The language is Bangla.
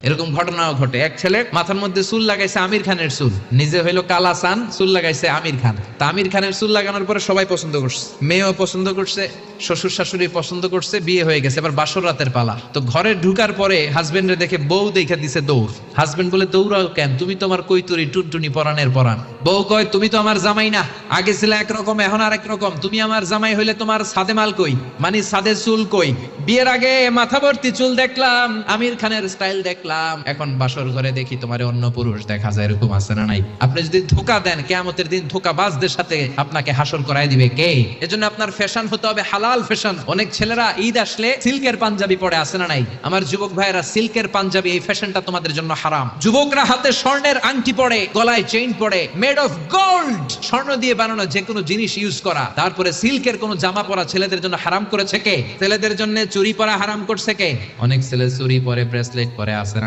এরকম ঘটনাও ঘটে। এক ছেলে মাথার মধ্যে চুল লাগাইছে আমির খানের চুল, নিজে হইলো কালা সান, চুল লাগাইছে আমির খান। তা আমির খানের চুল লাগানোর পরে সবাই পছন্দ করছে, মেয়েও পছন্দ করছে, শ্বশুর শাশুড়ি পছন্দ করছে, বিয়ে হয়ে গেছে। এবার বাসর রাতের পালা। তো ঘরে ঢুকার পরে হাজবেন্ডে দেখে বউ দেখে দিছে দৌড়। হাজবেন্ড বলে, দৌড়াও কেন? তুমি তোমার কৈতুরি টুনটুনি পরানের পরান। বউ কয়, তুমি তো আমার জামাই না, আগে ছিল একরকম এখন আর একরকম। তুমি আমার জামাই হইলে তোমার সাদে মাল কই, মানে সাদে চুল কই? বিয়ের আগে মাথা ভর্তি চুল দেখলাম, আমির খানের স্টাইল দেখলাম, এখন বাসর ঘরে দেখি তোমার অন্য পুরুষ দেখা যায়। এরকম আছে না নাই? আপনি যদি ধোঁকা দেন, কিয়ামতের দিন ধোঁকাবাজদের সাথে আপনাকে হাসর করায় দিবে কে? এজন্য আপনার ফ্যাশন হতে হবে হালাল ফ্যাশন। অনেক ছেলেরা ঈদ আসলে সিল্কের পাঞ্জাবি পরে, আছে না নাই? আমার যুবক ভাইয়েরা, সিল্কের পাঞ্জাবি এই ফ্যাশনটা তোমাদের জন্য হারাম। যুবকরা হাতে স্বর্ণের আংটি পরে, গলায় চেইন পরে, মেড অফ গোল্ড, স্বর্ণ দিয়ে বানানো যে কোনো জিনিস ইউজ করা, তারপরে সিল্কের কোনো জামা পরা ছেলেদের জন্য হারাম করেছে কে? ছেলেদের জন্য চুরি পরা হারাম করছে কে? অনেক ছেলে চুরি পরে, ব্রেসলেট পরে, আছে না?